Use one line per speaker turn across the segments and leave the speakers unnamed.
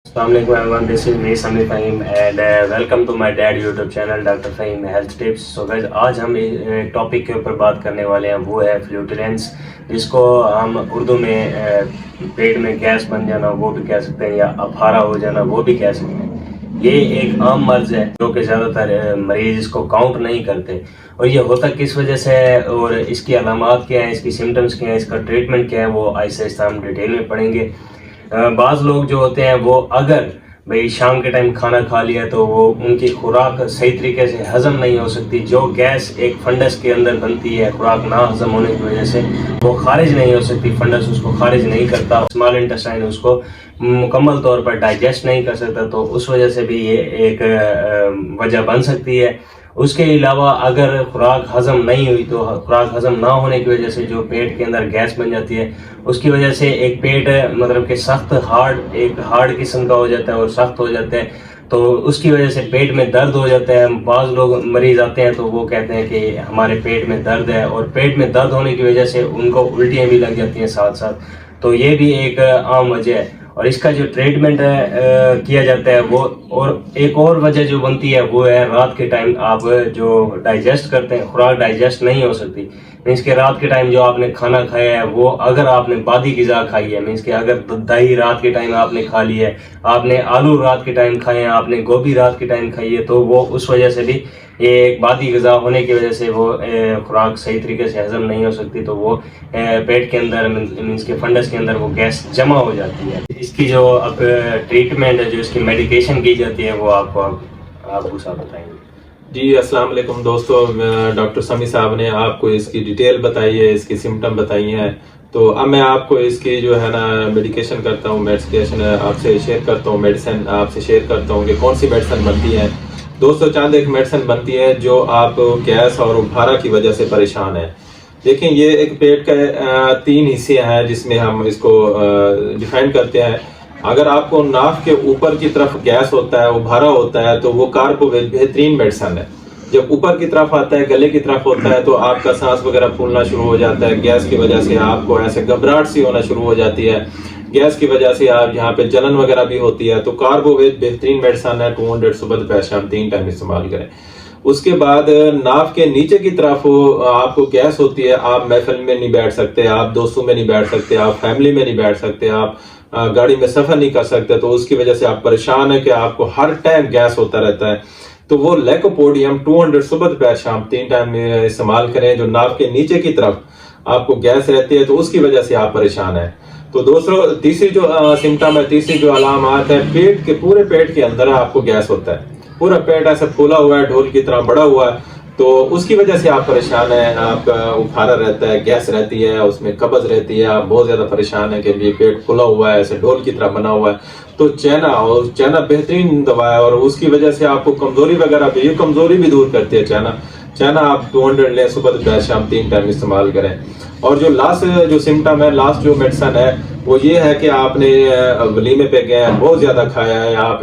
Assalamu alaikum everyone, this is me Sami Fahim and welcome to my dad YouTube channel Dr. Fahim Health Tips। So guys, आज हम एक topic के ऊपर बात करने वाले हैं, वो है फ्लैटुलेंस, जिसको हम उर्दू में पेट में गैस बन जाना वो भी कह सकते हैं, या अफारा हो जाना वो भी कह सकते हैं। ये एक आम मर्ज है जो कि ज़्यादातर मरीज इसको काउंट नहीं करते। और ये होता किस वजह से है और इसकी अलामात क्या है, इसकी सिम्टम्स क्या है, इसका ट्रीटमेंट क्या है, वो आहिस्ता आहिस्ता हम डिटेल में पढ़ेंगे। बाज़ लोग जो होते हैं वो अगर भाई शाम के टाइम खाना खा लिया तो वो उनकी खुराक सही तरीके से हज़म नहीं हो सकती। जो गैस एक फंडस के अंदर बनती है खुराक ना हज़म होने की वजह से, वो खारिज नहीं हो सकती, फंडस उसको खारिज नहीं करता, स्मॉल इंटेस्टाइन उसको मुकम्मल तौर पर डाइजेस्ट नहीं कर सकता, तो उस वजह से भी ये एक वजह बन सकती है। उसके अलावा अगर खुराक हज़म नहीं हुई तो खुराक हज़म ना होने की वजह से जो पेट के अंदर गैस बन जाती है, उसकी वजह से एक पेट मतलब कि सख्त हार्ड किस्म का हो जाता है और सख्त हो जाता है, तो उसकी वजह से पेट में दर्द हो जाता है। बाज़ लोग मरीज़ आते हैं तो वो कहते हैं कि हमारे पेट में दर्द है, और पेट में दर्द होने की वजह से उनको उल्टियाँ भी लग जाती हैं साथ साथ, तो ये भी एक आम वजह है। और इसका जो ट्रीटमेंट किया जाता है वो, और एक और वजह जो बनती है वो है रात के टाइम आप जो डाइजेस्ट करते हैं, खुराक डाइजेस्ट नहीं हो सकती। मीन्स के रात के टाइम जो आपने खाना खाया है वो अगर आपने बादी ग़िज़ा खाई है, मीन्स के अगर दही रात के टाइम आपने खा ली है, आपने आलू रात के टाइम खाए हैं, आपने गोभी रात के टाइम खाई है, तो वो उस वजह से भी ये एक बादी ग़िज़ा होने की वजह से वो खुराक सही तरीके से हज़म नहीं हो सकती, तो वो पेट के अंदर मीन्स के फंडस के अंदर वो गैस जमा हो जाती है। इसकी जो अब ट्रीटमेंट है, जो इसकी मेडिकेशन की जाती है, वो आप साहब बताएंगे।
जी अस्सलाम वालेकुम दोस्तों, डॉक्टर समी साहब ने आपको इसकी डिटेल बताई है, इसकी सिम्टम बताई हैं। तो अब मैं आपको इसकी जो है ना मेडिकेशन करता हूँ, मेडिकेशन आपसे शेयर करता हूँ, मेडिसिन आपसे शेयर करता हूँ कि कौन सी मेडिसिन बनती है। दोस्तों, चंद एक मेडिसिन बनती है जो आप गैस और उभारा की वजह से परेशान है। देखें, ये एक पेट का 3 हिस्से हैं जिसमें हम इसको डिफाइन करते हैं। अगर आपको नाक के ऊपर की तरफ गैस होता है, उभारा होता है, तो वो कार्बो बेहतरीन मेडिसिन है। जब ऊपर की तरफ आता है, गले की तरफ होता है, तो आपका सांस वगैरह फूलना शुरू हो जाता है। गैस की वजह से आपको ऐसे घबराहट सी होना शुरू हो जाती है। गैस की वजह से आप यहाँ पे जलन वगैरह भी होती है, तो कार्बोवेट बेहतरीन मेडिसिन है। 200 सुबह दोपहर शाम 3 टाइम इस्तेमाल करें। उसके बाद नाक के नीचे की तरफ आपको गैस होती है, आप महफिल में नहीं बैठ सकते, आप दोस्तों में नहीं बैठ सकते, आप फैमिली में नहीं बैठ सकते, आप गाड़ी में सफर नहीं कर सकते, तो उसकी वजह से आप परेशान है कि आपको हर टाइम गैस होता रहता है। तो वो लैकोपोडियम 200 सुबह दोपहर शाम 3 टाइम में इस्तेमाल करें। जो नाक के नीचे की तरफ आपको गैस रहती है, तो उसकी वजह से आप परेशान है। तो दोस्तों, तीसरी जो सिम्टम है, तीसरी जो अलामत है, पेट के पूरे पेट के अंदर आपको गैस होता है। पूरा पेट ऐसे फूला हुआ है, ढोल की तरह बड़ा हुआ है, तो उसकी वजह से आप परेशान है। आपका उभारा रहता है, गैस रहती है, उसमें कब्ज रहती है, आप बहुत ज्यादा परेशान है कि ये पेट फूला हुआ है, ऐसे ढोल की तरह बना हुआ है। तो चैना बेहतरीन दवा है, और उसकी वजह से आपको कमजोरी वगैरह भी, ये कमजोरी भी दूर करती है चैना आप 200 लें, सुबह दोपहर शाम 3 टाइम इस्तेमाल करें। और जो लास्ट जो सिम्टम है, लास्ट जो मेडिसिन है, वो ये है कि आपने वलीमे पे गए हैं, बहुत ज्यादा खाया है, आप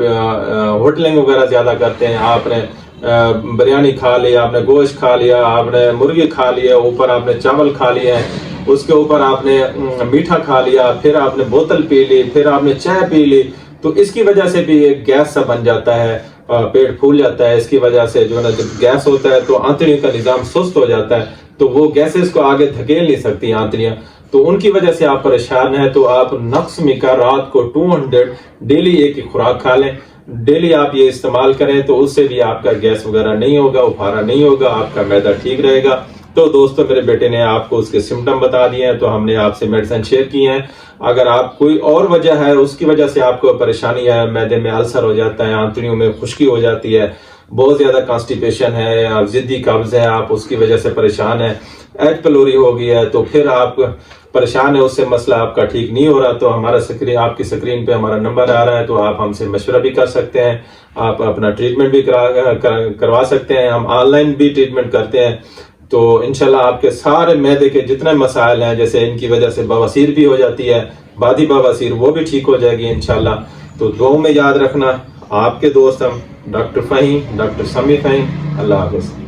होटलिंग वगैरह ज्यादा करते हैं, आपने बिरयानी खा लिया, आपने गोश्त खा लिया, आपने मुर्गी खा लिया, ऊपर आपने चावल खा लिए हैं, उसके ऊपर आपने मीठा खा लिया, फिर आपने बोतल पी ली, फिर आपने चाय पी ली, तो इसकी वजह से भी एक गैस सा बन जाता है, पेट फूल जाता है। इसकी वजह से जो है ना, जब गैस होता है तो आंतड़ियों का निजाम सुस्त हो जाता है, तो वो गैसेस को आगे धकेल नहीं सकती आंतड़ियां, तो उनकी वजह से आप परेशान हैं। तो आप नक्स मिका रात को 200 डेली एक ही खुराक खा लें, डेली आप ये इस्तेमाल करें, तो उससे भी आपका गैस वगैरह नहीं होगा, उभारा नहीं होगा, आपका मैदा ठीक रहेगा। तो दोस्तों, मेरे बेटे ने आपको उसके सिम्टम बता दिए हैं, तो हमने आपसे मेडिसिन शेयर की हैं। अगर आप कोई और वजह है, उसकी वजह से आपको परेशानी है, मैदे में अल्सर हो जाता है, आंतड़ियों में खुश्की हो जाती है, बहुत ज्यादा कॉन्स्टिपेशन है, जिद्दी कब्ज है, आप उसकी वजह से परेशान है, एच पेलोरी हो गई है, तो फिर आप परेशान है, उससे मसला आपका ठीक नहीं हो रहा, तो हमारा आपकी स्क्रीन पे हमारा नंबर आ रहा है, तो आप हमसे मशवरा भी कर सकते हैं, आप अपना ट्रीटमेंट भी करवा सकते हैं। हम ऑनलाइन भी ट्रीटमेंट करते हैं। तो इंशाल्लाह आपके सारे मैदे के जितने मसाइल हैं, जैसे इनकी वजह से बवासीर भी हो जाती है, बादी बवासीर, वो भी ठीक हो जाएगी इंशाल्लाह। तो दुआ में याद रखना, आपके दोस्त हम डॉक्टर फ़हीम, डॉक्टर समी फ़हीम। अल्लाह हाफ़िज़।